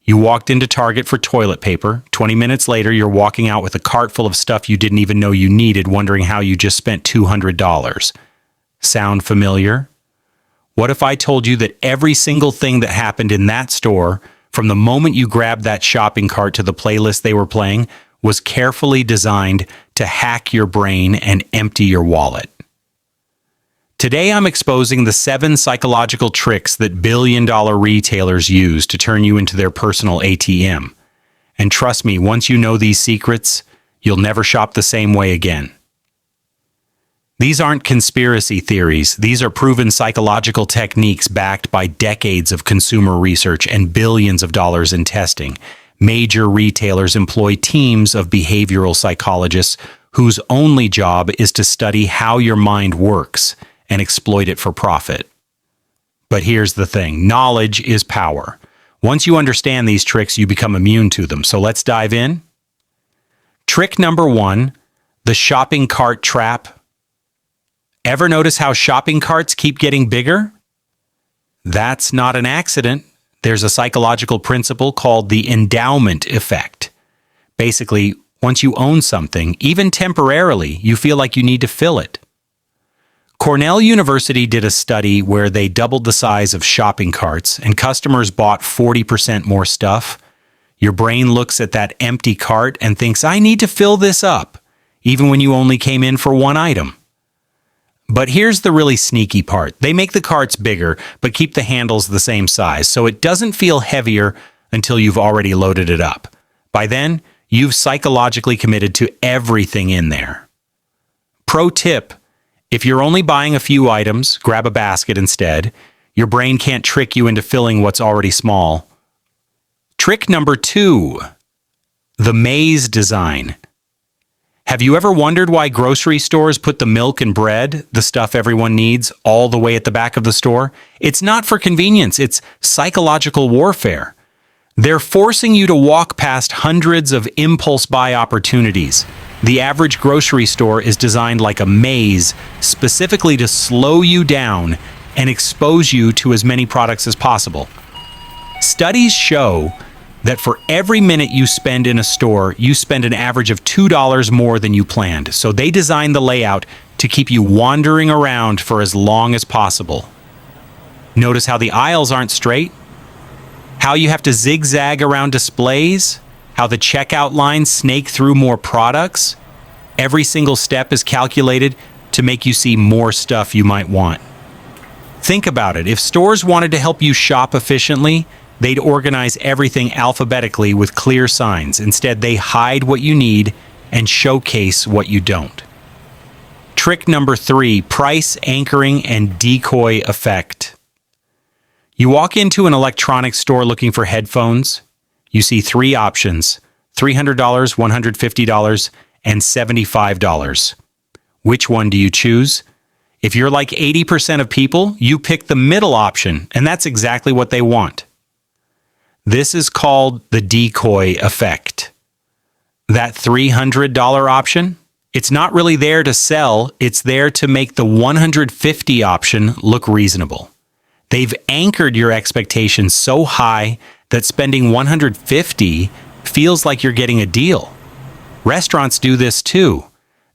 You walked into Target for toilet paper. 20 minutes later, you're walking out with a cart full of stuff you didn't even know you needed, wondering how you just spent $200. Sound familiar? What if I told you that every single thing that happened in that store, from the moment you grabbed that shopping cart to the playlist they were playing, was carefully designed to hack your brain and empty your wallet? Today, I'm exposing the 7 psychological tricks that billion-dollar retailers use to turn you into their personal ATM. And trust me, once you know these secrets, you'll never shop the same way again. These aren't conspiracy theories. These are proven psychological techniques backed by decades of consumer research and billions of dollars in testing. Major retailers employ teams of behavioral psychologists whose only job is to study how your mind works and exploit it for profit. But here's the thing. Knowledge is power. Once you understand these tricks, you become immune to them. So let's dive in. Trick number 1, the shopping cart trap. Ever notice how shopping carts keep getting bigger? That's not an accident. There's a psychological principle called the endowment effect. Basically, once you own something, even temporarily, you feel like you need to fill it. Cornell University did a study where they doubled the size of shopping carts and customers bought 40% more stuff. Your brain looks at that empty cart and thinks, I need to fill this up, even when you only came in for one item. But here's the really sneaky part. They make the carts bigger, but keep the handles the same size, so it doesn't feel heavier until you've already loaded it up. By then, you've psychologically committed to everything in there. Pro tip: if you're only buying a few items, grab a basket instead. Your brain can't trick you into filling what's already small. Trick number 2, the maze design. Have you ever wondered why grocery stores put the milk and bread, the stuff everyone needs, all the way at the back of the store? It's not for convenience, it's psychological warfare. They're forcing you to walk past hundreds of impulse buy opportunities. The average grocery store is designed like a maze, specifically to slow you down and expose you to as many products as possible. Studies show that for every minute you spend in a store, you spend an average of $2 more than you planned. So they designed the layout to keep you wandering around for as long as possible. Notice how the aisles aren't straight? How you have to zigzag around displays? How the checkout lines snake through more products? Every single step is calculated to make you see more stuff you might want. Think about it. If stores wanted to help you shop efficiently, they'd organize everything alphabetically with clear signs. Instead, they hide what you need and showcase what you don't. Trick number 3, price anchoring and decoy effect. You walk into an electronics store looking for headphones. You see 3 options: $300, $150, and $75. Which one do you choose? If you're like 80% of people, you pick the middle option, and that's exactly what they want. This is called the decoy effect. That $300 option, it's not really there to sell, it's there to make the $150 option look reasonable. They've anchored your expectations so high that spending $150 feels like you're getting a deal. Restaurants do this too.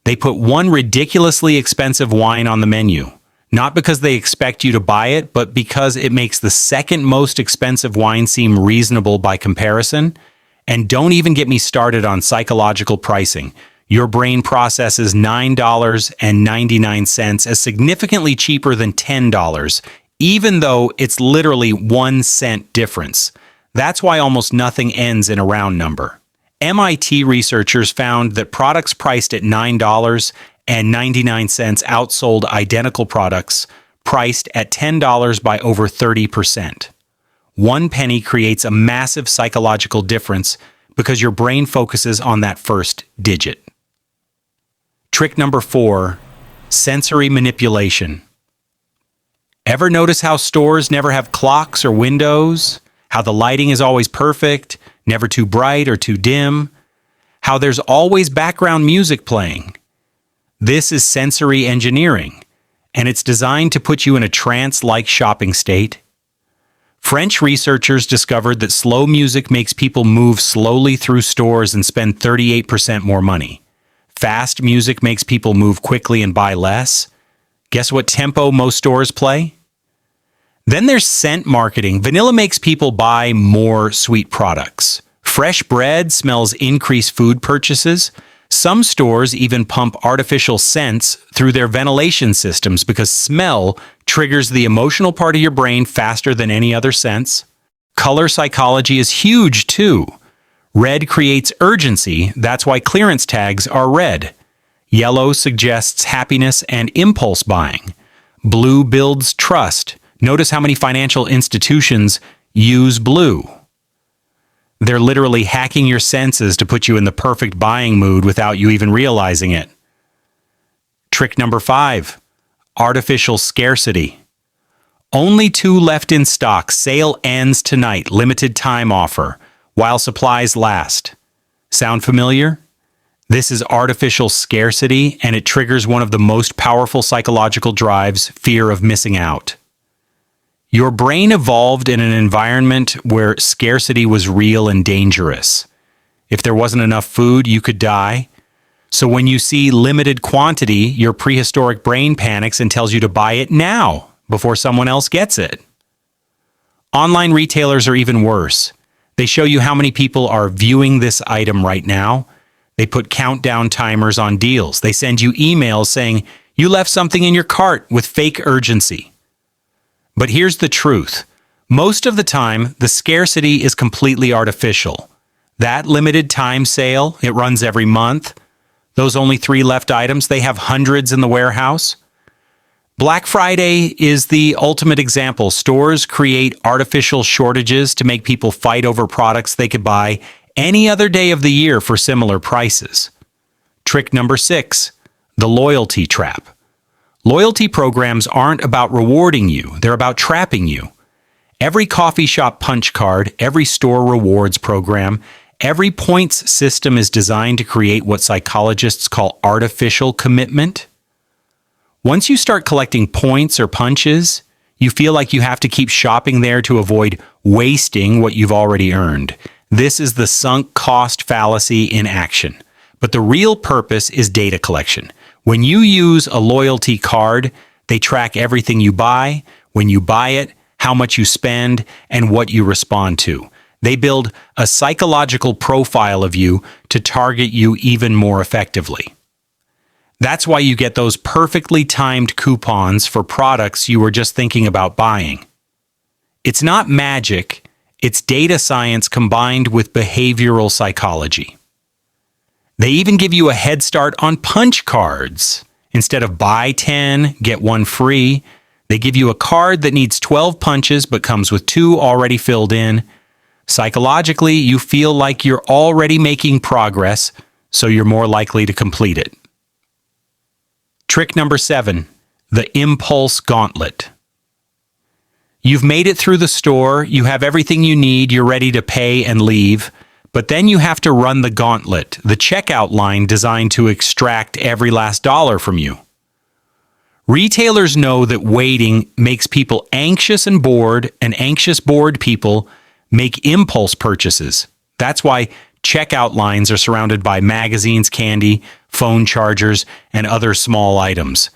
They put one ridiculously expensive wine on the menu, not because they expect you to buy it, but because it makes the second most expensive wine seem reasonable by comparison. And don't even get me started on psychological pricing. Your brain processes $9.99 as significantly cheaper than $10, even though it's literally 1 cent difference. That's why almost nothing ends in a round number. MIT researchers found that products priced at $9.99 outsold identical products priced at $10 by over 30%. 1 penny creates a massive psychological difference because your brain focuses on that first digit. Trick number 4, sensory manipulation. Ever notice how stores never have clocks or windows? How the lighting is always perfect, never too bright or too dim? How there's always background music playing? This is sensory engineering, and it's designed to put you in a trance-like shopping state. French researchers discovered that slow music makes people move slowly through stores and spend 38% more money. Fast music makes people move quickly and buy less. Guess what tempo most stores play? Then there's scent marketing. Vanilla makes people buy more sweet products. Fresh bread smells increased food purchases. Some stores even pump artificial scents through their ventilation systems because smell triggers the emotional part of your brain faster than any other sense. Color psychology is huge too. Red creates urgency, that's why clearance tags are red. Yellow suggests happiness and impulse buying. Blue builds trust. Notice how many financial institutions use blue. They're literally hacking your senses to put you in the perfect buying mood without you even realizing it. Trick number 5, artificial scarcity. Only 2 left in stock. Sale ends tonight. Limited time offer. While supplies last. Sound familiar? This is artificial scarcity, and it triggers one of the most powerful psychological drives, fear of missing out. Your brain evolved in an environment where scarcity was real and dangerous. If there wasn't enough food, you could die. So when you see limited quantity, your prehistoric brain panics and tells you to buy it now before someone else gets it. Online retailers are even worse. They show you how many people are viewing this item right now. They put countdown timers on deals. They send you emails saying you left something in your cart with fake urgency. But here's the truth. Most of the time, the scarcity is completely artificial. That limited time sale, it runs every month. Those only 3 left items, they have hundreds in the warehouse. Black Friday is the ultimate example. Stores create artificial shortages to make people fight over products they could buy any other day of the year for similar prices. Trick number 6, the loyalty trap. Loyalty programs aren't about rewarding you, they're about trapping you. Every coffee shop punch card, every store rewards program, every points system is designed to create what psychologists call artificial commitment. Once you start collecting points or punches, you feel like you have to keep shopping there to avoid wasting what you've already earned. This is the sunk cost fallacy in action. But the real purpose is data collection. When you use a loyalty card, they track everything you buy, when you buy it, how much you spend, and what you respond to. They build a psychological profile of you to target you even more effectively. That's why you get those perfectly timed coupons for products you were just thinking about buying. It's not magic, it's data science combined with behavioral psychology. They even give you a head start on punch cards. Instead of buy 10, get 1 free, they give you a card that needs 12 punches but comes with 2 already filled in. Psychologically, you feel like you're already making progress, so you're more likely to complete it. Trick number 7, the impulse gauntlet. You've made it through the store, you have everything you need, you're ready to pay and leave. But then you have to run the gauntlet, the checkout line designed to extract every last dollar from you. Retailers know that waiting makes people anxious and anxious, bored people make impulse purchases. That's why checkout lines are surrounded by magazines, candy, phone chargers, and other small items.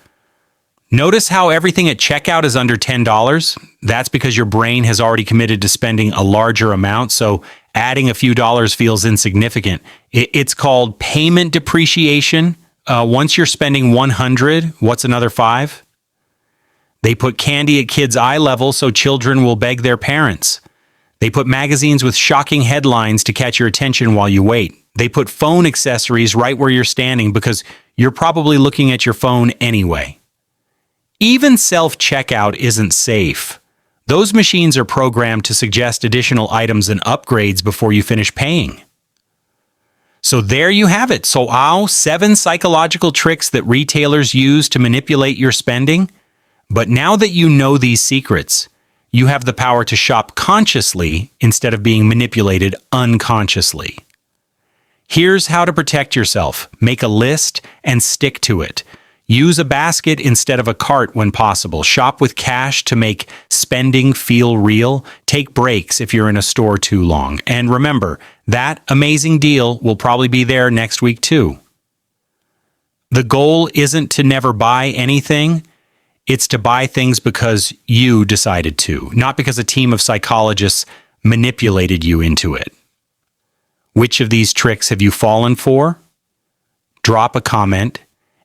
Notice how everything at checkout is under $10? That's because your brain has already committed to spending a larger amount, so adding a few dollars feels insignificant. It's called payment depreciation. Once you're spending $100, what's another $5? They put candy at kids' eye level so children will beg their parents. They put magazines with shocking headlines to catch your attention while you wait. They put phone accessories right where you're standing because you're probably looking at your phone anyway. Even self-checkout isn't safe. Those machines are programmed to suggest additional items and upgrades before you finish paying. So there you have it. So 7 psychological tricks that retailers use to manipulate your spending. But now that you know these secrets, you have the power to shop consciously instead of being manipulated unconsciously. Here's how to protect yourself. Make a list and stick to it. Use a basket instead of a cart when possible. Shop with cash to make spending feel real. Take breaks if you're in a store too long. And remember, that amazing deal will probably be there next week too. The goal isn't to never buy anything. It's to buy things because you decided to, not because a team of psychologists manipulated you into it. Which of these tricks have you fallen for? Drop a comment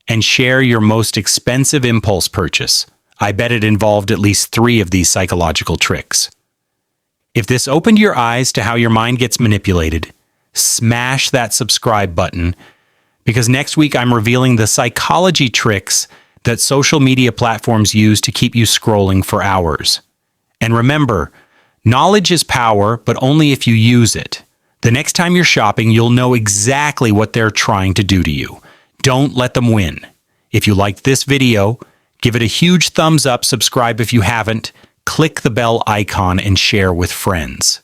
and share your most expensive impulse purchase. I bet it involved at least 3 of these psychological tricks. If this opened your eyes to how your mind gets manipulated, smash that subscribe button, because next week I'm revealing the psychology tricks that social media platforms use to keep you scrolling for hours. And remember, knowledge is power, but only if you use it. The next time you're shopping, you'll know exactly what they're trying to do to you. Don't let them win. If you liked this video, give it a huge thumbs up, subscribe if you haven't, click the bell icon, and share with friends.